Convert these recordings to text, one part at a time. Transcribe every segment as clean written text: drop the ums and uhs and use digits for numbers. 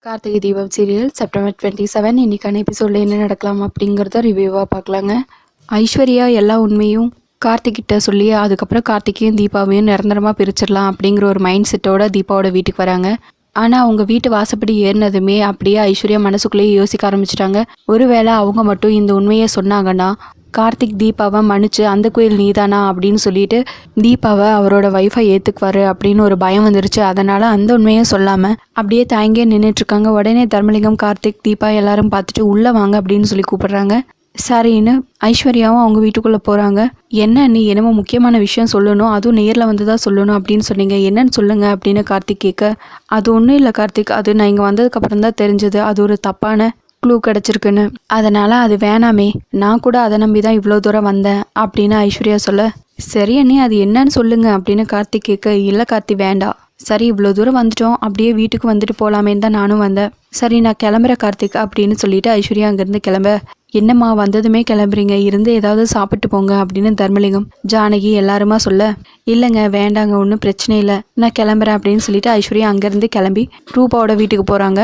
Karthigai Deepam serial September 27 இன்னைக்கான எபிசோடில் என்ன நடக்கலாம் அப்படிங்கிறத ரிவ்யூவாக பார்க்கலாங்க. ஐஸ்வர்யா எல்லா உண்மையும் கார்த்திகிட்ட சொல்லி அதுக்கப்புறம் கார்த்திகையும் தீபாவையும் நிரந்தரமாக பிரிச்சிடலாம் அப்படிங்கிற ஒரு மைண்ட் செட்டோட தீபாவோட வீட்டுக்கு வராங்க. ஆனால் அவங்க வீட்டு வாசப்படி ஏறினதுமே அப்படியே ஐஸ்வர்யா மனசுக்குள்ளேயே யோசிக்க ஆரம்பிச்சிட்டாங்க. ஒருவேளை அவங்க மட்டும் இந்த உண்மையை சொன்னாங்கன்னா கார்த்திக் தீபாவை மன்னிச்சு அந்த கோயில் நீதானா அப்படின்னு சொல்லிட்டு தீபாவை அவரோட ஒய்ஃபை ஏற்றுக்குவாரு அப்படின்னு ஒரு பயம் வந்துருச்சு. அதனால அந்த உண்மையை சொல்லாமல் அப்படியே தயங்கே நின்றுட்டு இருக்காங்க. உடனே தர்மலிங்கம், கார்த்திக், தீபா எல்லாரும் பார்த்துட்டு உள்ளே வாங்க அப்படின்னு சொல்லி கூப்பிடுறாங்க. சரின்னு ஐஸ்வர்யாவும் அவங்க வீட்டுக்குள்ளே போகிறாங்க. என்ன நீ என்னமோ முக்கியமான விஷயம் சொல்லணும், அதுவும் நேரில் வந்து தான் சொல்லணும் அப்படின்னு சொன்னீங்க, என்னன்னு சொல்லுங்க அப்படின்னு கார்த்திக் கேட்க, அது ஒன்றும் இல்லை கார்த்திக், அது நான் இங்கே வந்ததுக்கப்புறம் தான் தெரிஞ்சது அது ஒரு தப்பான க்ளூ கிடச்சிருக்குன்னு, அதனால் அது வேணாமே, நான் கூட அதை நம்பி தான் இவ்வளோ தூரம் வந்தேன் அப்படின்னு ஐஸ்வர்யா சொல்ல, சரி அண்ணி அது என்னன்னு சொல்லுங்க அப்படின்னு கார்த்திக் கேட்க, இல்லை கார்த்தி வேண்டாம், சரி இவ்வளோ தூரம் வந்துட்டோம், அப்படியே வீட்டுக்கு வந்துட்டு போகலாமேன்னு தான் நானும் வந்தேன், சரி நான் கிளம்புறேன் கார்த்திக் அப்படின்னு சொல்லிட்டு ஐஸ்வர்யா அங்கேருந்து கிளம்ப, என்னம்மா வந்ததுமே கிளம்புறீங்க, இருந்து ஏதாவது சாப்பிட்டு போங்க அப்படின்னு தர்மலிங்கம், ஜானகி எல்லாருமா சொல்ல, இல்லைங்க வேண்டாங்க ஒன்றும் பிரச்சனை இல்லை நான் கிளம்புறேன் அப்படின்னு சொல்லிட்டு ஐஸ்வர்யா அங்கேருந்து கிளம்பி ரூபாவோட வீட்டுக்கு போகிறாங்க.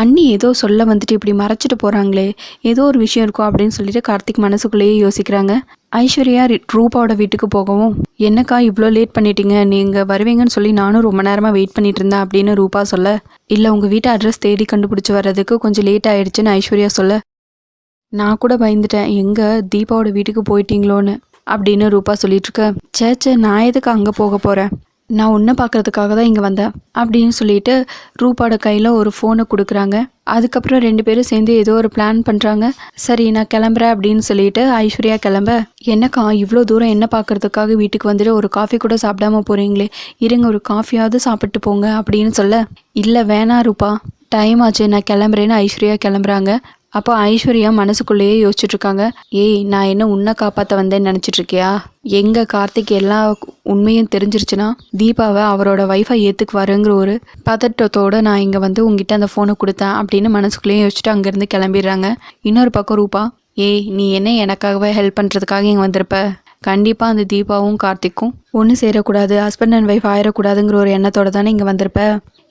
அண்ணி ஏதோ சொல்ல வந்துட்டு இப்படி மறைச்சிட்டு போகிறாங்களே, ஏதோ ஒரு விஷயம் இருக்கும் அப்படின்னு சொல்லிட்டு கார்த்திக் மனசுக்குள்ளேயே யோசிக்கிறாங்க. ஐஸ்வர்யா ரூபாவோட வீட்டுக்கு போகவும், என்னக்கா இவ்வளோ லேட் பண்ணிட்டீங்க, நீங்கள் வருவீங்கன்னு சொல்லி நானும் ரொம்ப நேரமாக வெயிட் பண்ணிட்டு இருந்தேன் அப்படின்னு ரூபா சொல்ல, இல்லை உங்கள் வீட்டு அட்ரஸ் தேடி கண்டுபிடிச்சி வர்றதுக்கு கொஞ்சம் லேட் ஆயிடுச்சுன்னு ஐஸ்வர்யா சொல்ல, நான் கூட பயந்துட்டேன் எங்கே தீபாவோட வீட்டுக்கு போயிட்டீங்களோன்னு அப்படின்னு ரூபா சொல்லிட்டு இருக்க, சேச்சே நான் எதுக்கு அங்கே போக போகிறேன், நான் ஒன்றை பார்க்குறதுக்காக தான் இங்கே வந்தேன் அப்படின்னு சொல்லிட்டு ரூபாவோட கையில் ஒரு ஃபோனை கொடுக்குறாங்க. அதுக்கப்புறம் ரெண்டு பேரும் சேர்ந்து ஏதோ ஒரு பிளான் பண்ணுறாங்க. சரி நான் கிளம்புறேன் அப்படின்னு சொல்லிட்டு ஐஸ்வர்யா கிளம்ப, என்னக்கா இவ்வளோ தூரம் என்ன பார்க்குறதுக்காக வீட்டுக்கு வந்துட்டு ஒரு காஃபி கூட சாப்பிடாம போகிறீங்களே, இருங்க ஒரு காஃபியாவது சாப்பிட்டு போங்க அப்படின்னு சொல்ல, இல்லை வேணாம் ரூபா டைம் ஆச்சு நான் கிளம்புறேன்னு ஐஸ்வர்யா கிளம்புறாங்க. அப்போ ஐஸ்வர்யா மனசுக்குள்ளேயே யோசிச்சுட்டு இருக்காங்க, ஏய் நான் என்ன உன்னை காப்பாற்ற வந்தேன்னு நினச்சிட்டு இருக்கியா, எங்க கார்த்திக் எல்லா உண்மையும் தெரிஞ்சிருச்சுன்னா தீபாவை அவரோட ஒய்ஃபை ஏற்றுக்குவாருங்கிற ஒரு பதட்டத்தோடு நான் இங்கே வந்து உங்ககிட்ட அந்த ஃபோனை கொடுத்தேன் அப்படின்னு மனசுக்குள்ளேயே யோசிச்சுட்டு அங்கேருந்து கிளம்பிடுறாங்க. இன்னொரு பக்கம் ரூபா, ஏய் நீ என்ன எனக்காகவே ஹெல்ப் பண்ணுறதுக்காக இங்கே வந்திருப்ப, கண்டிப்பாக அந்த தீபாவும் கார்த்திக்கும் ஒன்று சேரக்கூடாது, ஹஸ்பண்ட் அண்ட் ஒய்ஃப் ஆயிடக்கூடாதுங்கிற ஒரு எண்ணத்தோடு தானே இங்கே வந்திருப்ப,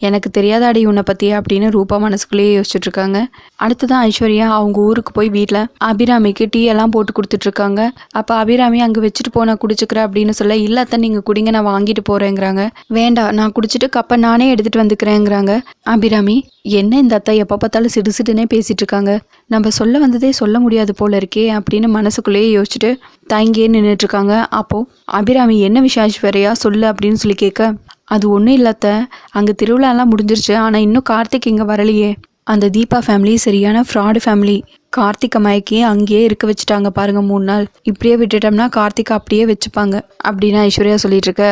எனக்கு தெரியாதாடி உன்னை பற்றி அப்படின்னு ரூபா மனசுக்குள்ளேயே யோசிச்சுட்ருக்காங்க. அடுத்ததான் ஐஸ்வர்யா அவங்க ஊருக்கு போய் வீட்டில் அபிராமிக்கு டீ எல்லாம் போட்டு கொடுத்துட்ருக்காங்க. அப்போ அபிராமி அங்கே வச்சுட்டு போன குடிச்சுக்கிறேன் அப்படின்னு சொல்ல, இல்லாத நீங்கள் குடிங்க நான் வாங்கிட்டு போகிறேங்கிறாங்க. வேண்டாம் நான் குடிச்சிட்டு கப்பை நானே எடுத்துகிட்டு வந்துக்கிறேங்கிறாங்க. அபிராமி, என்ன இந்த அத்தை எப்போ பார்த்தாலும் சிடுசிடுனே பேசிகிட்டு இருக்காங்க, நம்ம சொல்ல வந்ததே சொல்ல முடியாது போல இருக்கே அப்படின்னு மனசுக்குள்ளேயே யோசிச்சுட்டு தயங்கியே நின்றுட்டுருக்காங்க. அப்போது அபிராமி, என்ன விஷயம் ஐஸ்வர்யா சொல்லு அப்படின்னு சொல்லி கேட்க, அது ஒன்றும் இல்லாத, அங்கே திருவிழாலாம் முடிஞ்சிருச்சு, ஆனால் இன்னும் கார்த்திக் இங்கே வரலையே, அந்த தீபா ஃபேமிலி சரியான ஃப்ராடு ஃபேமிலி, கார்த்திகை மயக்கி அங்கேயே இருக்க வச்சுட்டாங்க பாருங்க 3 நாள், இப்படியே விட்டுட்டோம்னா கார்த்திகை அப்படியே வச்சுப்பாங்க அப்படின்னு ஐஸ்வர்யா சொல்லிட்டு இருக்க.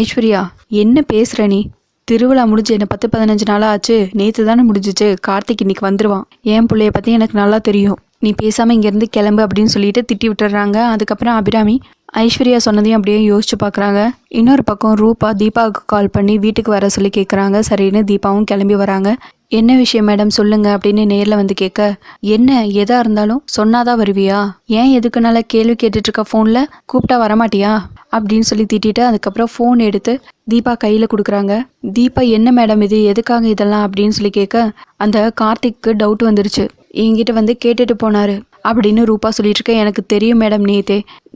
ஐஸ்வர்யா என்ன பேசுகிற நீ, திருவிழா முடிஞ்சு என்ன 10-15 நாளாக ஆச்சு, நேற்று தானே முடிஞ்சிச்சு, கார்த்திக் இன்னைக்கு வந்துடுவான், என் பிள்ளைய பற்றி எனக்கு நல்லா தெரியும், நீ பேசாமல் இங்கேருந்து கிளம்பு அப்படின்னு சொல்லிட்டு திட்டி விட்டுறாங்க. அதுக்கப்புறம் அபிராமி ஐஸ்வர்யா சொன்னதையும் அப்படியே யோசிச்சு பார்க்குறாங்க. இன்னொரு பக்கம் ரூபா தீபாவுக்கு கால் பண்ணி வீட்டுக்கு வர சொல்லி கேட்குறாங்க. சரின்னு தீபாவும் கிளம்பி வராங்க. என்ன விஷயம் மேடம் சொல்லுங்க அப்படின்னு நேரில் வந்து கேட்க, என்ன எதா இருந்தாலும் சொன்னாதான் வருவியா, ஏன் எதுக்குனால கேள்வி கேட்டுட்ருக்க, ஃபோனில் கூப்பிட்டா வரமாட்டியா அப்படின்னு சொல்லி திட்டிட்டு அதுக்கப்புறம் ஃபோன் எடுத்து தீபா கையில் கொடுக்குறாங்க. தீபா, என்ன மேடம் இது, எதுக்காக இதெல்லாம் அப்படின்னு சொல்லி கேட்க, அந்த கார்த்திக்கு டவுட் வந்துருச்சு, என்கிட்ட வந்து கேட்டுட்டு போனார் அப்படின்னு ரூபா சொல்லிட்டு இருக்க. எனக்கு தெரியும் மேடம்,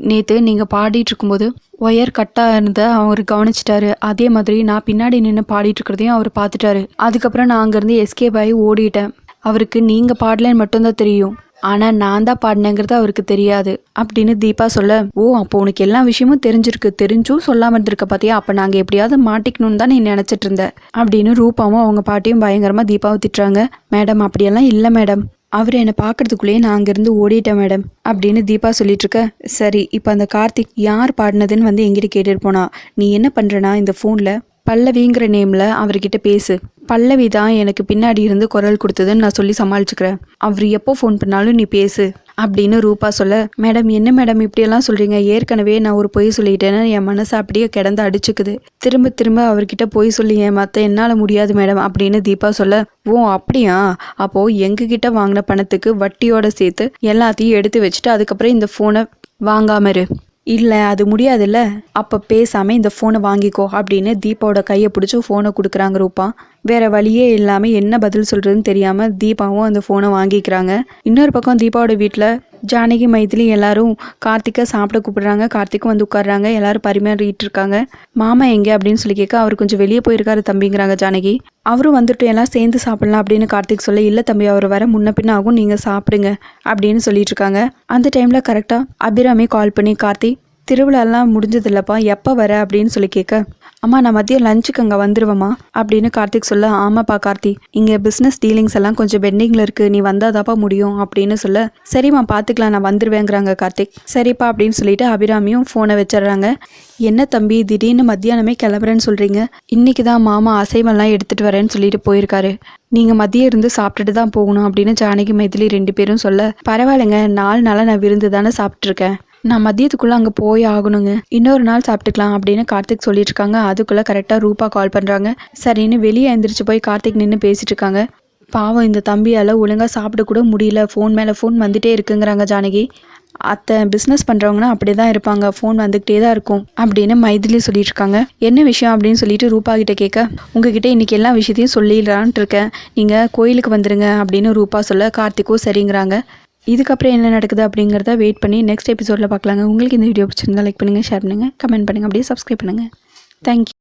நேற்று நீங்கள் பாடிட்டு இருக்கும்போது ஒயர் கட்டாக இருந்த அவர் கவனிச்சிட்டாரு, அதே மாதிரி நான் பின்னாடி நின்று பாடிட்டு இருக்கிறதையும் அவர் பார்த்துட்டாரு, அதுக்கப்புறம் நான் அங்கேருந்து எஸ்கேப் ஆகி ஓடிட்டேன், அவருக்கு நீங்கள் பாடலன்னு மட்டும்தான் தெரியும், ஆனால் நான் தான் பாடினேங்கிறது அவருக்கு தெரியாது அப்படின்னு தீபா சொல்ல, ஓ அப்போ உனக்கு எல்லா விஷயமும் தெரிஞ்சிருக்கு, தெரிஞ்சும் சொல்லாமல் இருந்திருக்க பார்த்தியா, அப்போ நாங்கள் எப்படியாவது மாட்டிக்கணும்னு தான் நீ நினச்சிட்டு இருந்த அப்படின்னு ரூபாவும் அவங்க பாட்டியும் பயங்கரமாக தீபாவை திட்டுறாங்க. மேடம் அப்படியெல்லாம் இல்லை மேடம், அவர் என்னை பார்க்கறதுக்குள்ளேயே நான் அங்கேருந்து ஓடிட்டேன் மேடம் அப்படின்னு தீபா சொல்லிட்டு இருக்க. சரி இப்போ அந்த கார்த்திக் யார் பாடினதுன்னு வந்து எங்கிட்ட கேட்டுட்டு போனா, நீ என்ன பண்ணுறனா இந்த ஃபோனில் பல்லவிங்கிற நேமில் அவர்கிட்ட பேசு, பல்லவி தான் எனக்கு பின்னாடி இருந்து குரல் கொடுத்ததுன்னு நான் சொல்லி சமாளிச்சுக்கிறேன், அவர் எப்போ ஃபோன் பண்ணாலும் நீ பேசு அப்படின்னு ரூபா சொல்ல, மேடம் என்ன மேடம் இப்படியெல்லாம் சொல்கிறீங்க, ஏற்கனவே நான் ஒரு பொய் சொல்லிட்டேன்னு என் மனசை அப்படியே கிடந்து அடிச்சுக்குது, திரும்ப திரும்ப அவர்கிட்ட பொய் சொல்லி ஏமாற்ற என்னால் முடியாது மேடம் அப்படின்னு தீபா சொல்ல, ஓ அப்படியா, அப்போது எங்ககிட்ட வாங்கின பணத்துக்கு வட்டியோட சேர்த்து எல்லாத்தையும் எடுத்து வச்சுட்டு அதுக்கப்புறம் இந்த ஃபோனை வாங்காம இரு, இல்லை அது முடியாதுல்ல, அப்போ பேசாமல் இந்த ஃபோனை வாங்கிக்கோ அப்படின்னு தீபாவோட கையை பிடிச்சி ஃபோனை கொடுக்குறாங்க ரூபா. வேறு வழியே இல்லாமல் என்ன பதில் சொல்கிறதுன்னு தெரியாமல் தீபாவும் அந்த ஃபோனை வாங்கிக்கிறாங்க. இன்னொரு பக்கம் தீபாவோட வீட்டில் ஜானகி மைதிலி எல்லாரும் கார்த்திகை சாப்பிட கூப்பிடுறாங்க. கார்த்திக்கும் வந்து உட்காடுறாங்க. எல்லாரும் பரிமாறிட்டு இருக்காங்க. மாமா எங்கே அப்படின்னு சொல்லி கேட்க அவர் கொஞ்சம் வெளியே போயிருக்காரு தம்பிங்கிறாங்க ஜானகி. அவரும் வந்துட்டு எல்லாம் சேர்ந்து சாப்பிடலாம் அப்படின்னு கார்த்திக் சொல்ல, இல்லை தம்பி அவர் வர முன்ன பின்ன ஆகும், நீங்கள் சாப்பிடுங்க அப்படின்னு சொல்லிட்டு இருக்காங்க. அந்த டைமில் கரெக்டாக அபிராமி கால் பண்ணி, கார்த்திக் திருவிழாலாம் முடிஞ்சதில்லப்பா, எப்போ வர அப்படின்னு சொல்லி கேட்க, அம்மா நான் மதியம் லஞ்சுக்கு அங்கே வந்துடுவேம்மா அப்படின்னு கார்த்திக் சொல்ல, ஆமாப்பா கார்த்திக் இங்கே பிஸ்னஸ் டீலிங்ஸ் எல்லாம் கொஞ்சம் பெண்டிங்கில் இருக்குது, நீ வந்தாதாப்பா முடியும் அப்படின்னு சொல்ல, சரிம்மா பார்த்துக்கலாம் நான் வந்துடுவேங்கிறாங்க கார்த்திக். சரிப்பா அப்படின்னு சொல்லிட்டு அபிராமியும் ஃபோனை வச்சிடுறாங்க. என்ன தம்பி திடீர்னு மத்தியானமே கிளம்புறேன்னு சொல்கிறீங்க? இன்றைக்கி தான் மாமா அசைவெல்லாம் எடுத்துகிட்டு வரேன்னு சொல்லிட்டு போயிருக்காரு, நீங்கள் மதியம் இருந்து சாப்பிட்டுட்டு தான் போகணும் அப்படின்னு ஜானகி மைதிலி 2 பேரும் சொல்ல, பரவாயில்லைங்க 4 நாளாக நான் விருந்து தானே சாப்பிட்ருக்கேன், நான் மதியத்துக்குள்ளே அங்கே போய் ஆகணுங்க, இன்னொரு நாள் சாப்பிட்டுக்கலாம் அப்படின்னு கார்த்திக் சொல்லிட்டு இருக்காங்க. அதுக்குள்ளே கரெக்டாக ரூபா கால் பண்ணுறாங்க. சரின்னு வெளியே எழுந்திரிச்சு போய் கார்த்திக் நின்று பேசிட்டு இருக்காங்க. பாவம் இந்த தம்பியால் ஒழுங்காக சாப்பிட கூட முடியல, ஃபோன் மேலே ஃபோன் வந்துட்டே இருக்குங்கிறாங்க ஜானகி. அத்தை பிஸ்னஸ் பண்ணுறவங்கன்னா அப்படி தான் இருப்பாங்க, ஃபோன் வந்துக்கிட்டே தான் இருக்கும் அப்படின்னு மைதிலி சொல்லிட்டு இருக்காங்க. என்ன விஷயம் அப்படின்னு சொல்லிட்டு ரூபா கிட்ட கேட்க, உங்ககிட்ட இன்றைக்கி எல்லா விஷயத்தையும் சொல்லிடலான்ட்டு இருக்கேன், நீங்கள் கோயிலுக்கு வந்துடுங்க அப்படின்னு ரூபா சொல்ல, கார்த்திக்கும் சரிங்கிறாங்க. இதுக்கப்புறம் என்ன நடக்குது அப்படிங்கிறத வெயிட் பண்ணி நெக்ஸ்ட் எபிசோடில் பார்க்கலாங்க. உங்களுக்கு இந்த வீடியோ பிடிச்சிருந்தா லைக் பண்ணுங்கள், ஷேர் பண்ணுங்கள், கமெண்ட் பண்ணுங்கள், அப்படியே சப்ஸ்கிரைப் பண்ணுங்கள். தேங்க்யூ.